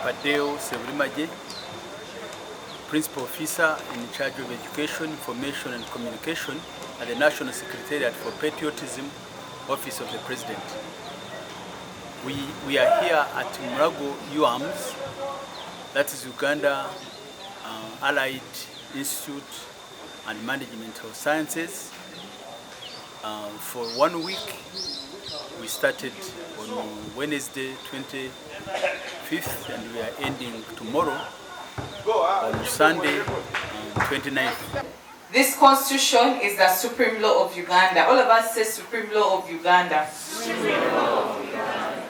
Padeo Sevrimaje, Principal Officer in charge of Education, Information and Communication at the National Secretariat for Patriotism, Office of the President. We are here at Murago UAMS, that is Uganda Allied Institute and Management of Sciences. For 1 week, we started on Wednesday 25th and we are ending tomorrow on Sunday 29th. This constitution is the supreme law of Uganda. All of us say supreme law of Uganda. Supreme law of Uganda.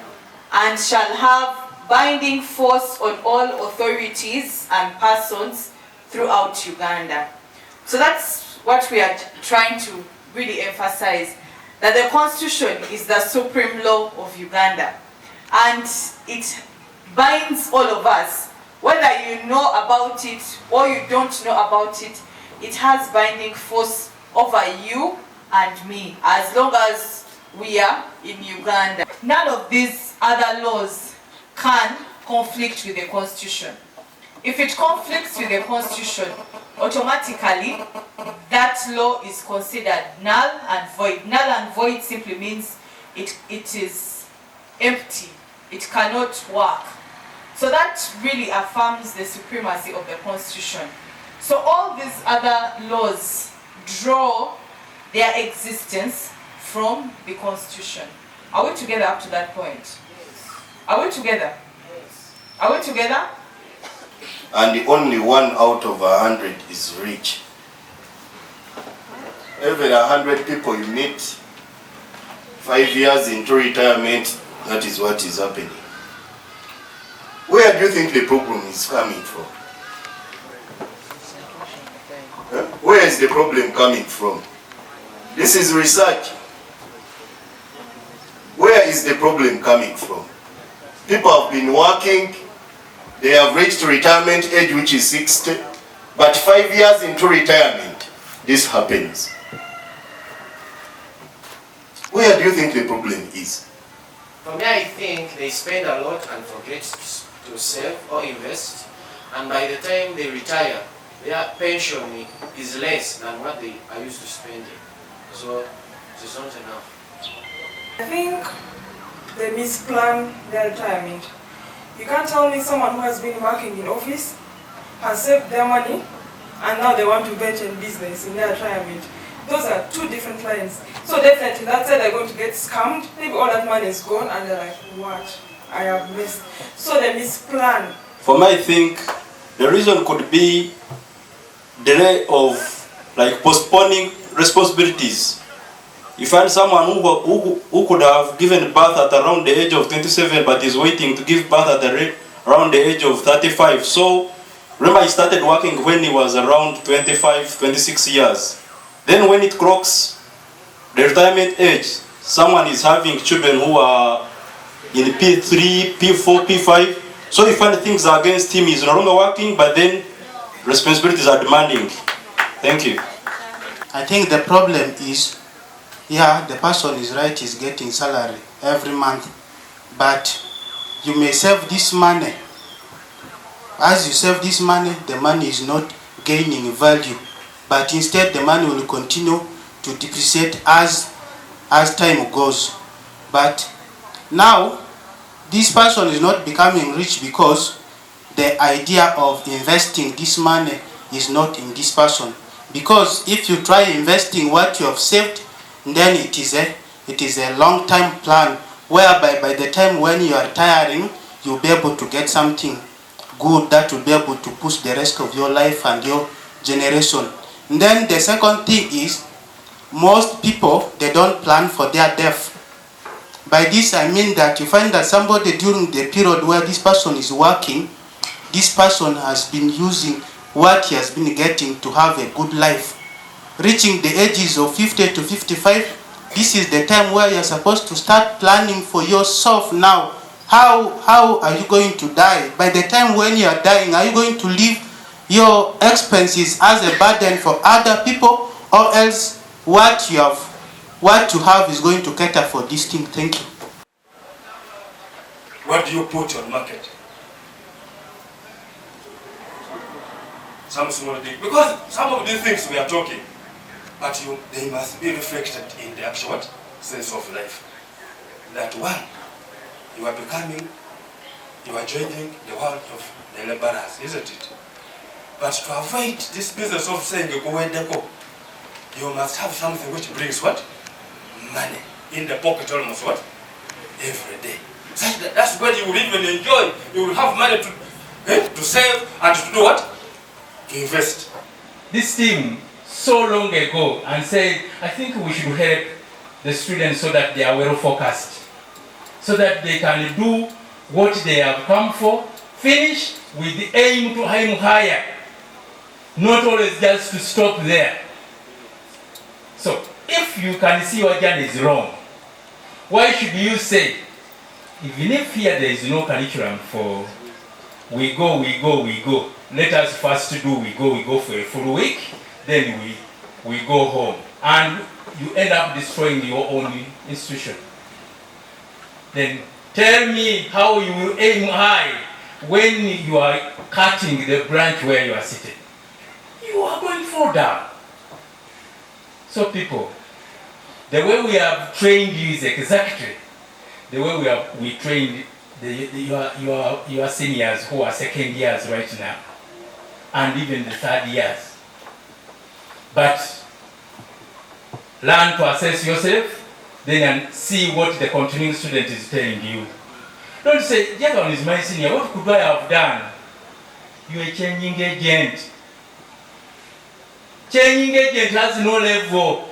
And shall have binding force on all authorities and persons throughout Uganda. So that's what we are trying to really emphasize, that the constitution is the supreme law of Uganda. And it binds all of us. Whether you know about it or you don't know about it, it has binding force over you and me, as long as we are in Uganda. None of these other laws can conflict with the Constitution. If it conflicts with the Constitution, automatically that law is considered null and void. Null and void simply means it is empty. It cannot work. So that really affirms the supremacy of the Constitution. So all these other laws draw their existence from the Constitution. Are we together up to that point? Yes. Are we together? Yes. Are we together? And only 1 out of 100 is rich. Every 100 people you meet, 5 years into retirement, that is what is happening. Where do you think the problem is coming from? Where is the problem coming from? This is research. Where is the problem coming from? People have been working, they have reached retirement age, which is 60, but 5 years into retirement, this happens. Where do you think the problem is? For me, I think they spend a lot and forget to save or invest, and by the time they retire, their pension is less than what they are used to spending. So it is not enough. I think they misplan their retirement. You can't tell me someone who has been working in office has saved their money and now they want to venture in business in their retirement. Those are two different lines. So definitely that's why they're going to get scammed. Maybe all that money is gone and they're like, what? I have missed. So they misplan. For me, I think the reason could be delay of postponing responsibilities. You find someone who could have given birth at around the age of 27 but is waiting to give birth at around the age of 35. So remember, he started working when he was around 25, 26 years. Then when it clocks the retirement age, someone is having children who are in P3, P4, P5. So you find things are against him. He's no longer working, but then responsibilities are demanding. Thank you. I think the problem is, yeah, the person is right, is getting salary every month, but you may save this money. As you save this money, the money is not gaining value, but instead the money will continue to depreciate as time goes. But now, this person is not becoming rich because the idea of investing this money is not in this person. Because if you try investing what you have saved, then it is a long-term plan whereby by the time when you are retiring, you'll be able to get something good that will be able to push the rest of your life and your generation. And then the second thing is, most people, they don't plan for their death. By this I mean that you find that somebody during the period where this person is working, this person has been using what he has been getting to have a good life. Reaching the ages of 50 to 55, this is the time where you're supposed to start planning for yourself now. How are you going to die? By the time when you are dying, are you going to leave your expenses as a burden for other people, or else what you have is going to cater for this thing? Thank you. What do you put on market? some small thing. Because some of these things we are talking, but they must be reflected in the actual sense of life. That one, you are joining the world of the laborers, isn't it? But to avoid this business of saying go and go, you must have something which brings what? Money in the pocket almost what? Every day. That's when you will even enjoy. You will have money to save and to do what? To invest. This team so long ago and said, I think we should help the students so that they are well focused, so that they can do what they have come for, finish with the aim to aim higher, not always just to stop there. So if you can see your journey is wrong, why should you say, even if here there is no curriculum for we go, let us first do we go for a full week, then we go home, and you end up destroying your own institution. Then tell me how you will aim high when you are cutting the branch where you are sitting. You are going to fall down. So people, the way we have trained you is exactly the way we trained your seniors who are second years right now, and even the third years. But learn to assess yourself, then and see what the continuing student is telling you. Don't say, the other one is my senior, what could I have done? You are a changing agent. Changing agent has no level.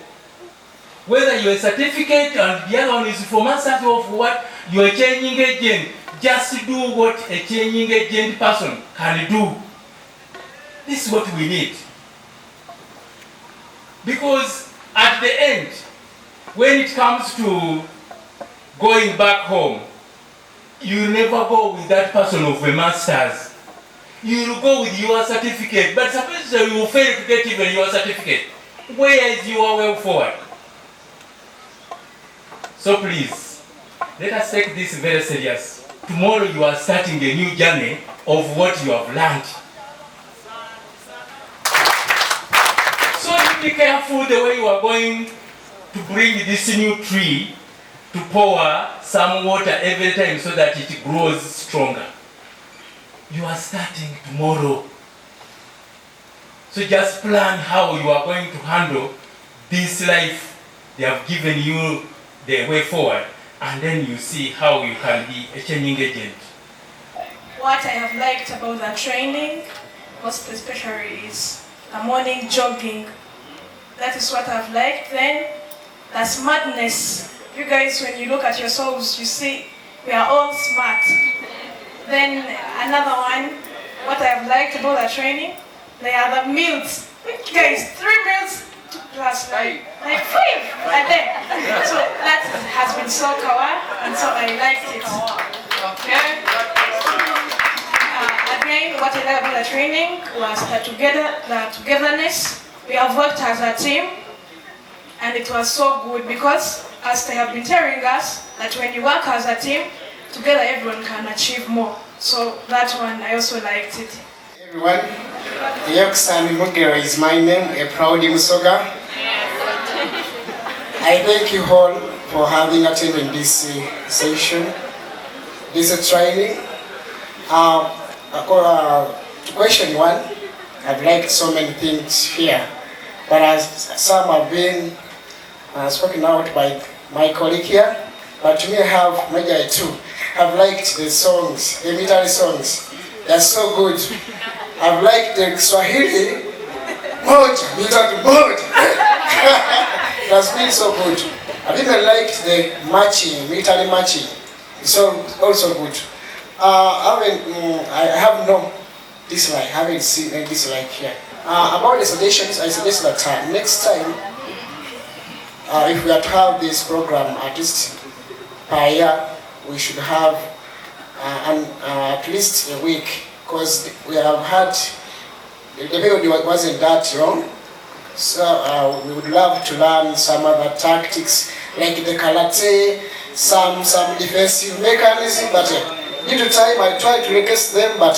Whether you're a certificate and the other one is for master's of what, you're a changing agent. Just do what a changing agent person can do. This is what we need. Because at the end, when it comes to going back home, you never go with that person of a master's. You will go with your certificate, but suppose you will fail to get even your certificate. Where is your way forward? So please, let us take this very serious. Tomorrow you are starting a new journey of what you have learned. So be careful the way you are going to bring this new tree to pour some water every time so that it grows stronger. You are starting tomorrow. So just plan how you are going to handle this life they have given you the way forward, and then you see how you can be a changing agent. What I have liked about the training, most especially, is the morning jogging. That is what I've liked. Then the smartness. You guys, when you look at yourselves, you see we are all smart. Then another one, what I have liked about the training, they are the meals. Guys, 3 meals plus like 5 a day. So that has been so kawa, and so I liked it. Okay. Again, what I like about the training was the togetherness. We have worked as a team, and it was so good because, as they have been telling us, that when you work as a team, together everyone can achieve more. So that one, I also liked it. Everyone, Yoksan Mugera is my name, a proud Musoga. I thank you all for having attended this session, this training. To question one, I've liked so many things here, but as some have been spoken out by my colleague here, but to me I have maybe two. I've liked the songs, the military songs. They're so good. I've liked the Swahili, moja, military moja. That's been so good. I've even liked the marching, military marching. It's also good. I have no dislike, haven't seen any dislike here. About the suggestions, I suggest that next time, if we are to have this program at least per year, we should have at least a week, because we have had, the period wasn't that long, so we would love to learn some other tactics, like the karate, some defensive mechanism, but due to time I tried to request them, but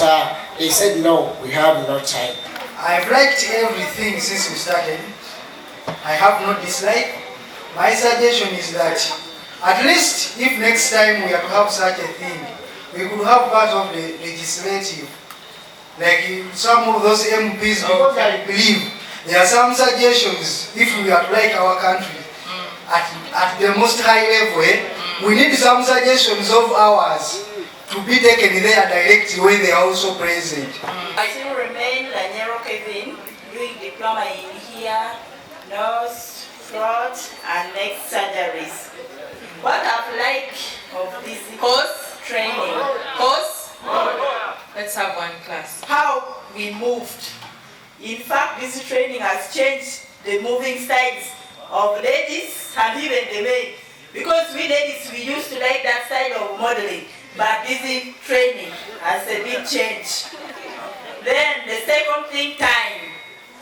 they said no, we have no time. I've liked everything since we started. I have no dislike. My suggestion is that at least if next time we are to have such a thing, we could have part of the legislative. Like some of those MPs, because I believe there are some suggestions, if we are to like our country, at the most high level, we need some suggestions of ours to be taken there directly when they are also present. I still remain Lanyero Kevin, doing diploma in hair, nose, throat, and neck surgeries. What I've liked of this course training, let's have one class. How we moved. In fact, this training has changed the moving styles of ladies and even the men. Because we ladies, we used to like that style of modeling, but this training has a big change. Then the second thing, time.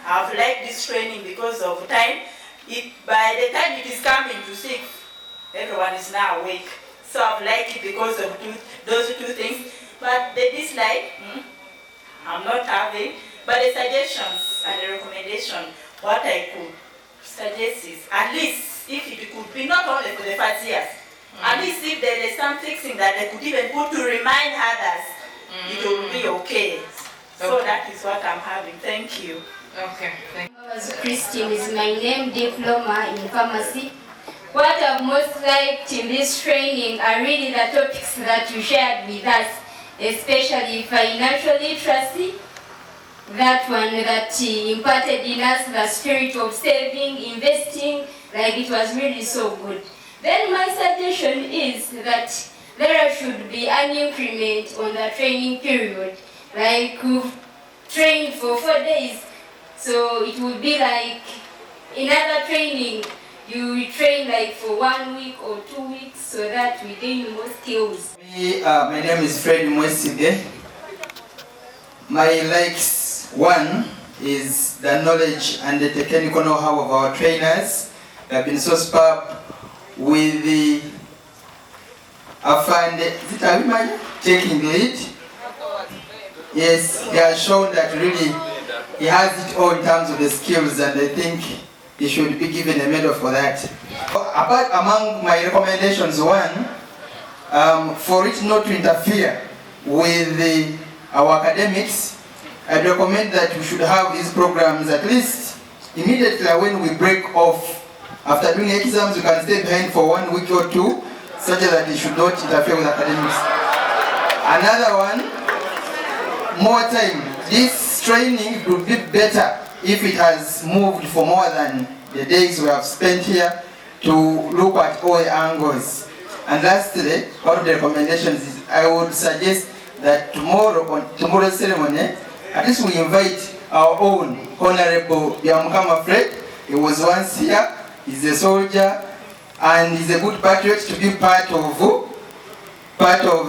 I've liked this training because of time. By the time it is coming to 6, everyone is now awake. So I've liked it because of those two things. But the dislike, I'm not having. But the suggestions and the recommendation, what I could suggest is, at least if it could be not only for the first years, at least if there is some fixing that they could even put to remind others, it will be okay. So that is what I'm having. Thank you. Okay. Christine is my name, diploma in pharmacy. What I've most liked in this training are really the topics that you shared with us, especially financial literacy, that one that imparted in us the spirit of saving, investing, like it was really so good. Then my suggestion is that there should be an increment on the training period, like we've trained for 4 days, so it would be like in other training, you train like for 1 week or 2 weeks so that we gain more skills. My name is Fred Mwesige. My likes, one is the knowledge and the technical know-how of our trainers. They have been so superb with the taking lead. Yes, he has shown that really he has it all in terms of the skills, and I think he should be given a medal for that. Apart among my recommendations, one, for it not to interfere with our academics, I'd recommend that we should have these programs at least immediately when we break off. After doing exams, we can stay behind for 1 week or 2, such that it should not interfere with academics. Another one, more time. This training would be better if it has moved for more than the days we have spent here to look at all angles. And lastly, one of the recommendations is I would suggest that tomorrow's ceremony, at least we invite our own Honorable Byamukama Fred. He was once here, he's a soldier, and he's a good patriot to be part of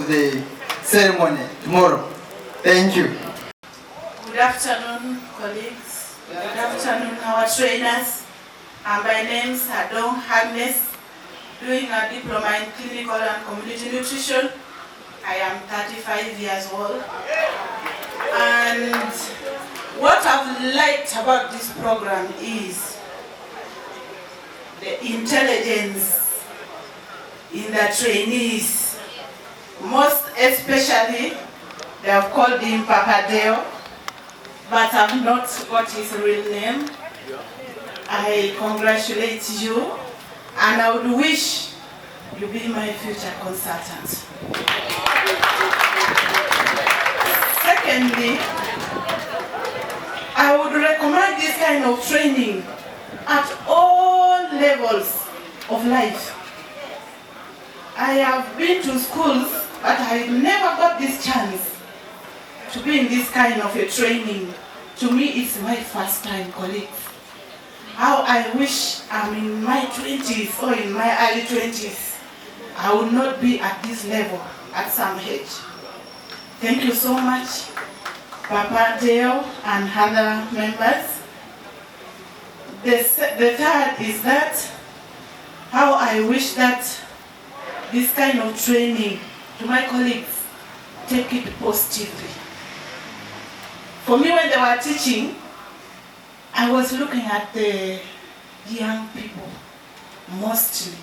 the ceremony tomorrow. Thank you. Good afternoon, colleagues. Good afternoon, our trainers. My name is Adong Agnes, doing a diploma in clinical and community nutrition. I am 35 years old. And what I've liked about this program is the intelligence in the trainees. Most especially, they have called him Papa Deo, but I've not got his real name. I congratulate you, and I would wish you be my future consultant. Secondly, I would recommend this kind of training at all levels of life. I have been to schools, but I never got this chance to be in this kind of a training. To me, it's my first time, colleagues. How I wish I'm in my 20s or in my early 20s. I would not be at this level at some age. Thank you so much, Papa Deo and other members. The third is that how I wish that this kind of training, to my colleagues, take it positively. For me, when they were teaching, I was looking at the young people, mostly.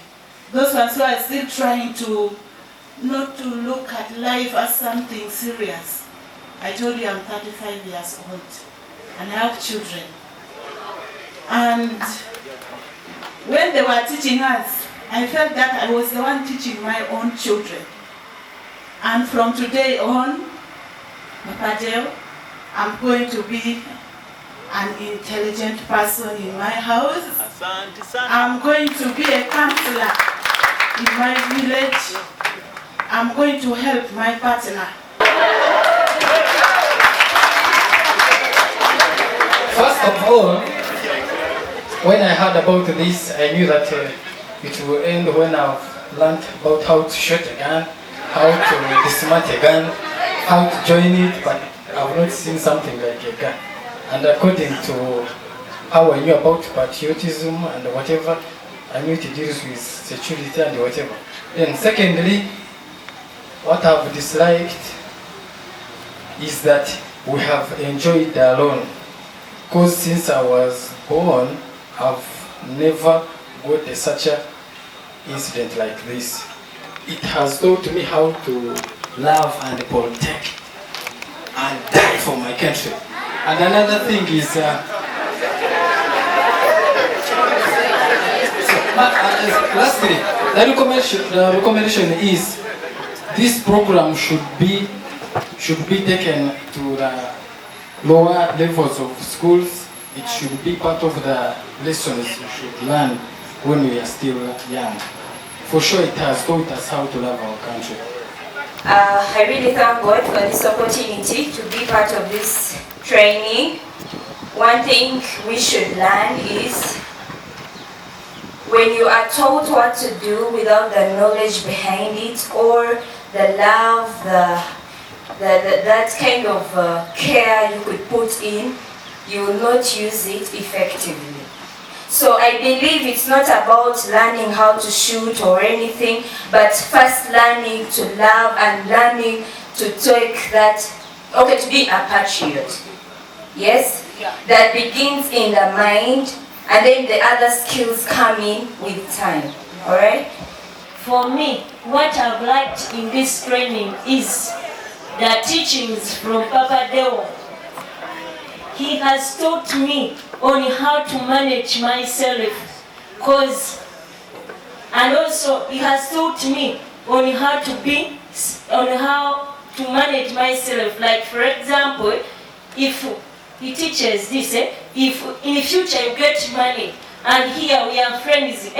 Those ones who are still trying to not to look at life as something serious. I told you I'm 35 years old and I have children. And when they were teaching us, I felt that I was the one teaching my own children. And from today on, Papa, I'm going to be an intelligent person in my house. I'm going to be a counselor in my village. I'm going to help my partner. First of all, when I heard about this, I knew that it will end when I've learned about how to shoot a gun, how to dismantle a gun, how to join it, but I've not seen something like a gun. And according to how I knew about patriotism and whatever, I knew it deals with security and whatever. Then secondly, what I've disliked is that we have enjoyed the alone. Because since I was born, I've never got such an incident like this. It has taught me how to love and protect and die for my country. And another thing is, lastly, the recommendation is this program should be taken to the lower levels of schools. It should be part of the lessons we should learn when we are still young. For sure, it has taught us how to love our country. I really thank God for this opportunity to be part of this training. One thing we should learn is when you are told what to do without the knowledge behind it or the love, that kind of care you could put in, you will not use it effectively. So I believe it's not about learning how to shoot or anything, but first learning to love and learning to take that, to be a patriot. Yes? Yeah. That begins in the mind, and then the other skills come in with time. Alright? For me, what I've liked in this training is the teachings from Papa Deo. He has taught me on how to manage myself, and also he has taught me on how to manage myself. Like for example, if he teaches this, if in the future you get money, and here we are friends,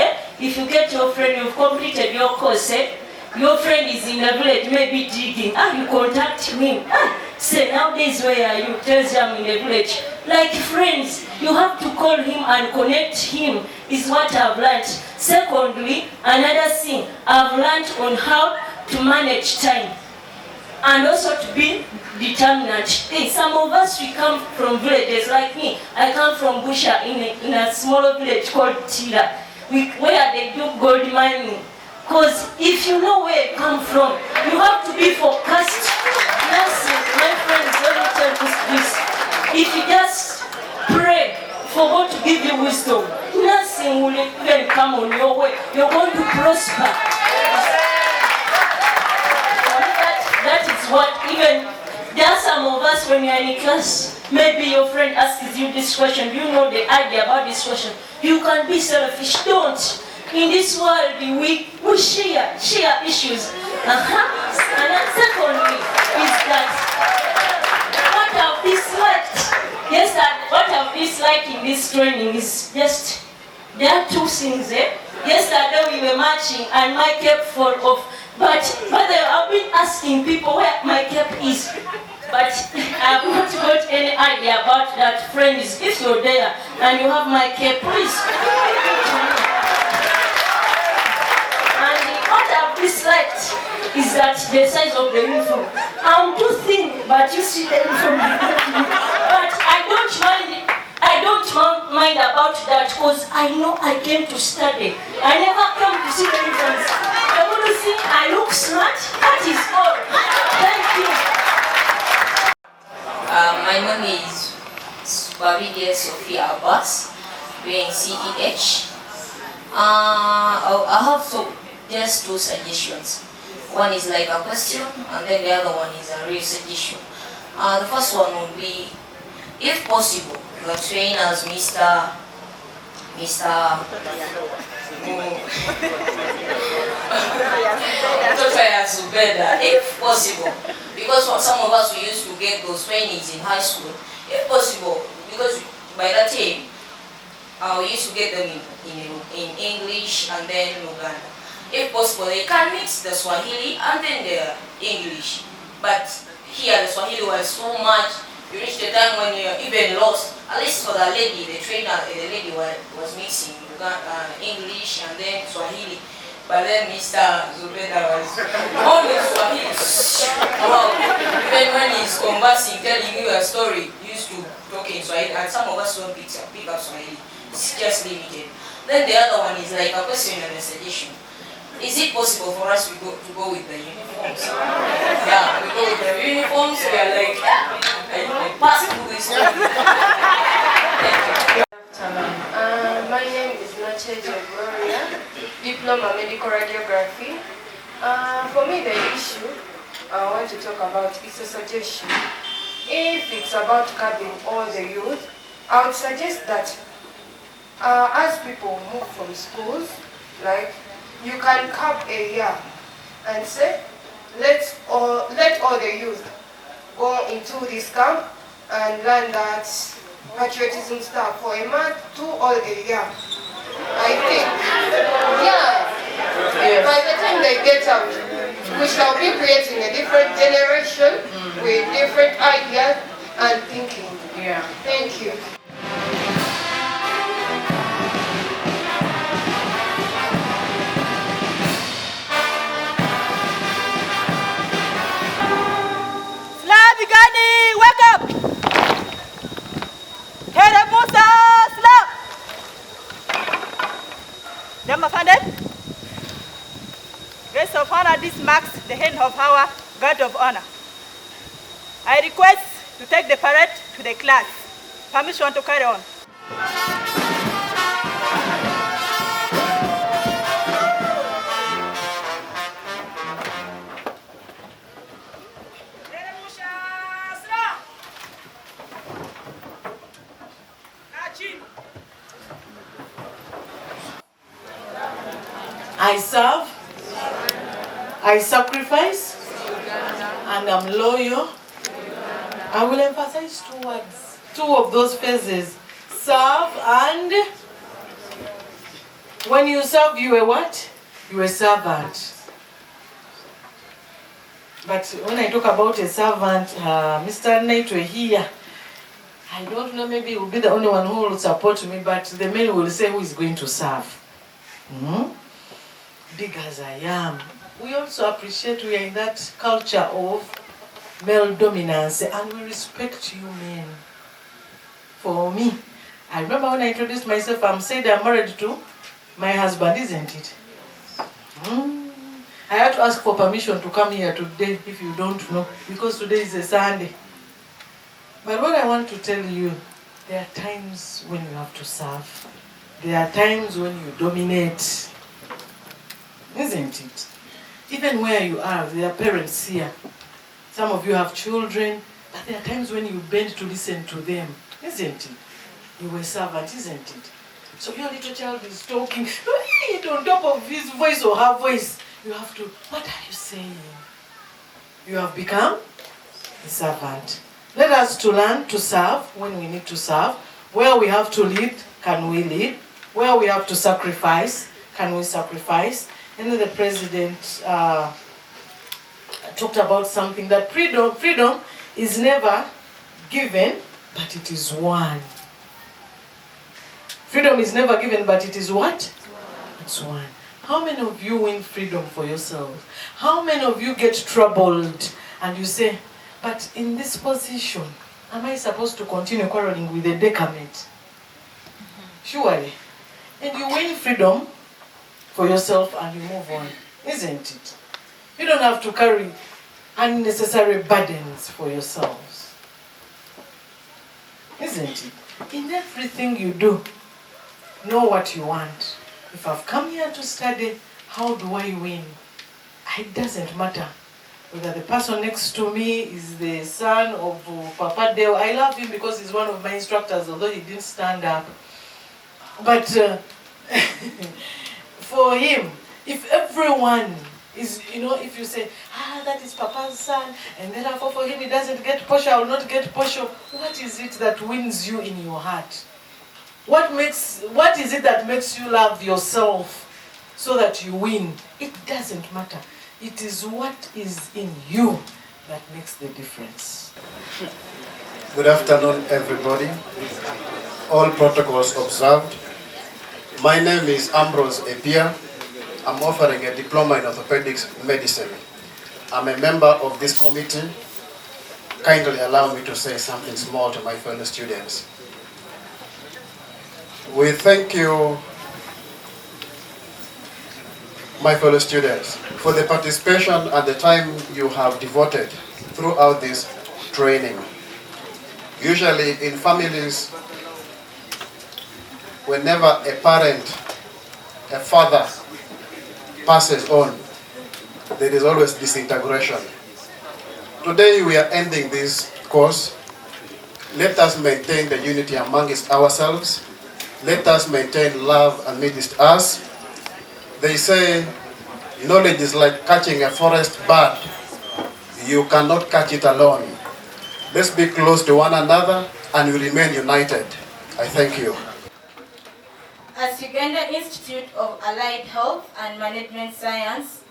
if you get your friend, you've completed your course, your friend is in the village, maybe digging, you contact him, say nowadays where are you, tells you I'm in the village. Like friends, you have to call him and connect him, is what I've learned. Secondly, another thing, I've learned on how to manage time and also to be determined. Some of us, we come from villages like me. I come from Busha in a smaller village called Tira, where they do gold mining. Because if you know where you come from, you have to be focused. Listen, my friends, let me tell you this. If you just pray for God to give you wisdom, nothing will even come on your way. You're going to prosper. That is what even, there are some of us when you're in class, maybe your friend asks you this question, you know the idea about this question. You can be selfish, don't. In this world, we share issues. And then secondly, is that what I've disliked, what I've disliked in this training is just, there are two things. Yesterday we were marching and my cap fell off. But I've been asking people where my cap is. But I have not got any idea about that. Friends, if you're there and you have my cap, please. Disliked is that the size of the uniform. I'm too thin, but you see the uniform. But I don't mind about that because I know I came to study. I never come to see the uniforms. I want to see I look smart. That is all. Thank you. My name is Supervidia Sophia. CEH. I have just two suggestions. One is like a question, and then the other one is a real suggestion. The first one would be, if possible, your trainers, Mr. If possible, because for some of us we used to get those trainings in high school, if possible, because by that time we used to get them in English and then Uganda. If possible, they can mix the Swahili and then the English. But here the Swahili was so much, you reached the time when you're even lost. At least for the lady, the trainer, the lady was mixing English and then Swahili. But then Mr. Zubeda was only Swahili. Wow. Even when he's conversing, telling you a story, he used to talk in Swahili, and some of us don't pick up Swahili. It's just limited. Then the other one is like a question and a suggestion. Is it possible for us to go with the uniforms? Yeah, we go with the uniforms. We are like, pass through this. My name is Nachejo Gloria, Diploma Medical Radiography. For me, the issue I want to talk about is a suggestion. If it's about curbing all the youth, I would suggest that as people move from schools, like, you can curb a year and say, let all the youth go into this camp and learn that patriotism stuff for a month to all a year. I think, yeah, by the time they get out, we shall be creating a different generation with different ideas and thinking. Yeah. Thank you. Wake up! Teremusa, slap! Them offended? Guest of honor, this marks the end of our guard of honor. I request to take the parade to the class. Permission to carry on. I serve, I sacrifice, and I'm loyal. I will emphasize two words, two of those phrases, serve and, when you serve, you are what? You are a servant. But when I talk about a servant, Mr. Naitwe here, I don't know, maybe he will be the only one who will support me, but the men will say who is going to serve. Big as I am, we also appreciate we are in that culture of male dominance, and we respect you men. For me, I remember when I introduced myself, I'm saying I'm married to my husband, isn't it? I had to ask for permission to come here today, if you don't know, because today is a Sunday. But what I want to tell you, there are times when you have to serve. There are times when you dominate. Isn't it? Even where you are, there are parents here. Some of you have children, but there are times when you bend to listen to them. Isn't it? You were a servant, isn't it? So your little child is talking, on top of his voice or her voice, you have to, what are you saying? You have become a servant. Let us to learn to serve when we need to serve. Where we have to lead, can we lead? Where we have to sacrifice, can we sacrifice? And then the president talked about something, that freedom is never given, but it is won. Freedom is never given, but it is what? It's won. How many of you win freedom for yourselves? How many of you get troubled and you say, but in this position, am I supposed to continue quarreling with the decamate? Surely. And you win freedom for yourself and you move on, isn't it? You don't have to carry unnecessary burdens for yourselves. Isn't it? In everything you do, know what you want. If I've come here to study, how do I win? It doesn't matter whether the person next to me is the son of Papa Deo. I love him because he's one of my instructors, although he didn't stand up. But for him, if everyone is, if you say, that is Papa's son, and therefore for him he doesn't get posho, I will not get posho, what is it that wins you in your heart? What is it that makes you love yourself so that you win? It doesn't matter. It is what is in you that makes the difference. Good afternoon, everybody. All protocols observed. My name is Ambrose Epia. I'm offering a diploma in orthopedic medicine. I'm a member of this committee. Kindly allow me to say something small to my fellow students. We thank you, my fellow students, for the participation and the time you have devoted throughout this training. Usually in families, whenever a parent, a father passes on, there is always disintegration. Today we are ending this course. Let us maintain the unity amongst ourselves. Let us maintain love amidst us. They say knowledge is like catching a forest bird. You cannot catch it alone. Let's be close to one another and we remain united. I thank you. As Uganda Institute of Allied Health and Management Science,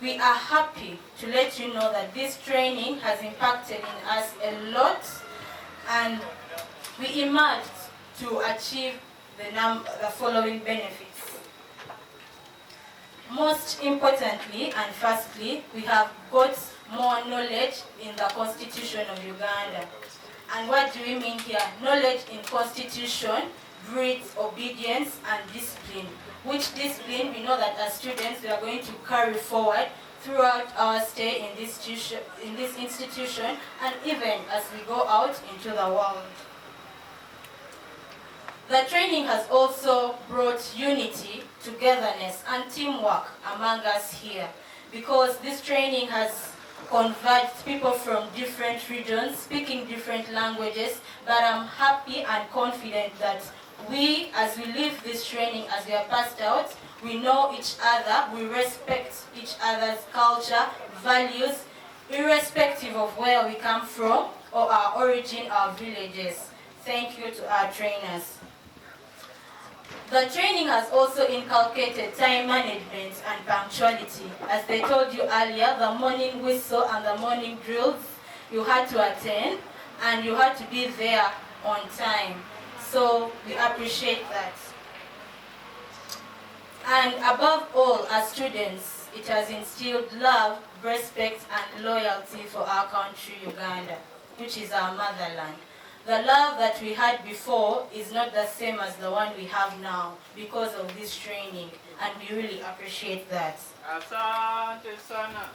we are happy to let you know that this training has impacted in us a lot, and we emerged to achieve the following benefits. Most importantly and firstly, we have got more knowledge in the Constitution of Uganda. And what do we mean here? Knowledge in Constitution breeds obedience and discipline, which discipline we know that as students we are going to carry forward throughout our stay in this institution and even as we go out into the world. The training has also brought unity, togetherness and teamwork among us here, because this training has converged people from different regions, speaking different languages, but I'm happy and confident that we, as we leave this training, as we are passed out, we know each other, we respect each other's culture, values, irrespective of where we come from or our origin, our villages. Thank you to our trainers. The training has also inculcated time management and punctuality. As they told you earlier, the morning whistle and the morning drills, you had to attend and you had to be there on time. So we appreciate that. And above all, as students, it has instilled love, respect and loyalty for our country, Uganda, which is our motherland. The love that we had before is not the same as the one we have now because of this training, and we really appreciate that. Asante sana.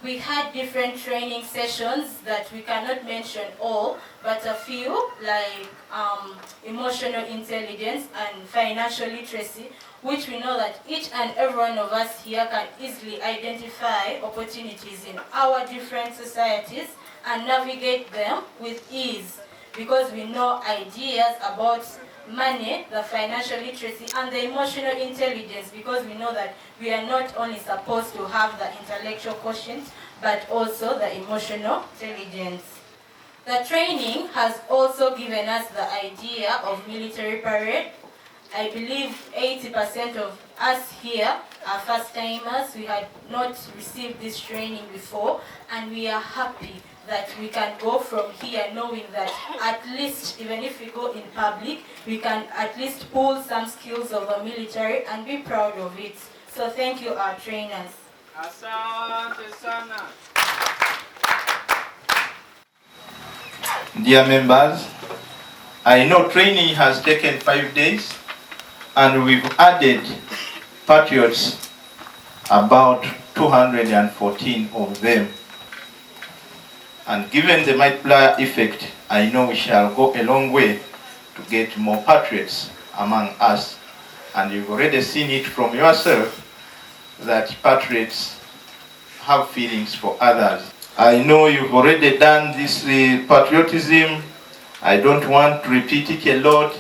We had different training sessions that we cannot mention all, but a few like emotional intelligence and financial literacy, which we know that each and every one of us here can easily identify opportunities in our different societies and navigate them with ease, because we know ideas about money, the financial literacy, and the emotional intelligence, because we know that we are not only supposed to have the intellectual quotient, but also the emotional intelligence. The training has also given us the idea of military parade. I believe 80% of us here are first-timers. We had not received this training before, and we are happy that we can go from here knowing that at least, even if we go in public, we can at least pull some skills of the military and be proud of it. So thank you, our trainers. Asante sana. Dear members, I know training has taken 5 days and we've added patriots, about 214 of them. And given the multiplier effect, I know we shall go a long way to get more patriots among us. And you've already seen it from yourself that patriots have feelings for others. I know you've already done this patriotism. I don't want to repeat it a lot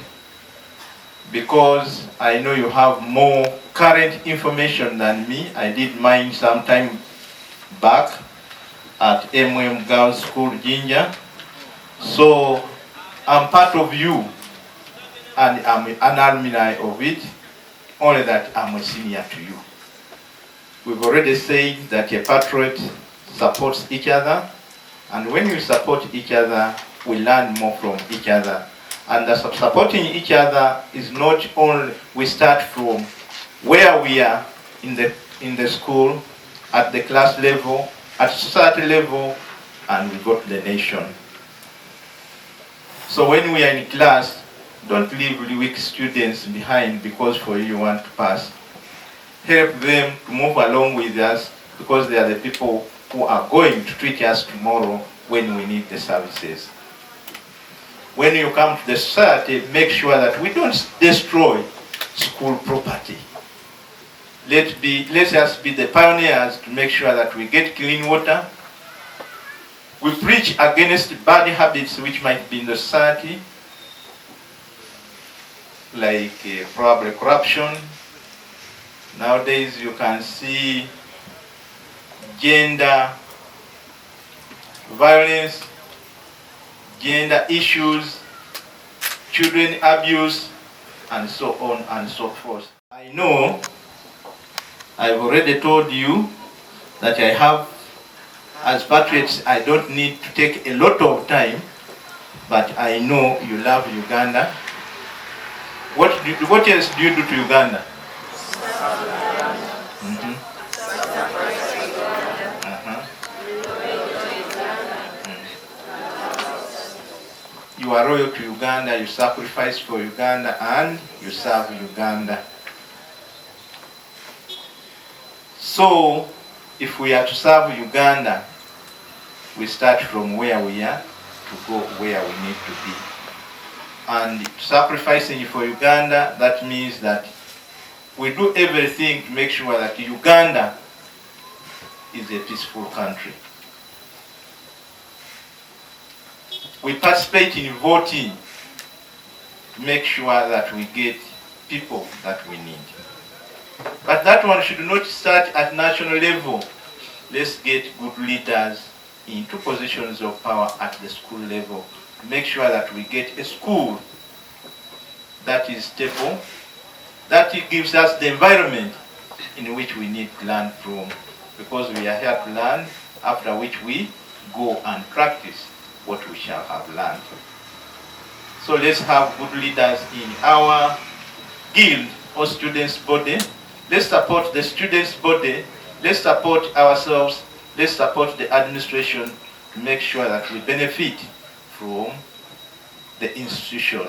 because I know you have more current information than me. I did mine some time back at Girls School, Jinja. So I'm part of you and I'm an alumni of it, only that I'm a senior to you. We've already said that a patriot supports each other, and when we support each other, we learn more from each other. And the supporting each other is not only we start from where we are in the school, at the class level, at society level, and we go to the nation. So when we are in class, don't leave weak students behind because for you want to pass. Help them to move along with us because they are the people who are going to treat us tomorrow when we need the services. When you come to the society, make sure that we don't destroy school property. Let us be the pioneers to make sure that we get clean water. We preach against bad habits which might be in the society, like probably corruption. Nowadays you can see gender violence, gender issues, children abuse, and so on and so forth. I know I've already told you that I have, as patriots, I don't need to take a lot of time, but I know you love Uganda. What else do you do to Uganda? You are loyal to Uganda, you sacrifice for Uganda, and you serve Uganda. So, if we are to serve Uganda, we start from where we are to go where we need to be. And sacrificing for Uganda, that means that we do everything to make sure that Uganda is a peaceful country. We participate in voting to make sure that we get people that we need. But that one should not start at national level. Let's get good leaders into positions of power at the school level to make sure that we get a school that is stable, that it gives us the environment in which we need to learn from, because we are here to learn, after which we go and practice what we shall have learned. So let's have good leaders in our guild or students' body. Let's support the students' body. Let's support ourselves. Let's support the administration to make sure that we benefit from the institution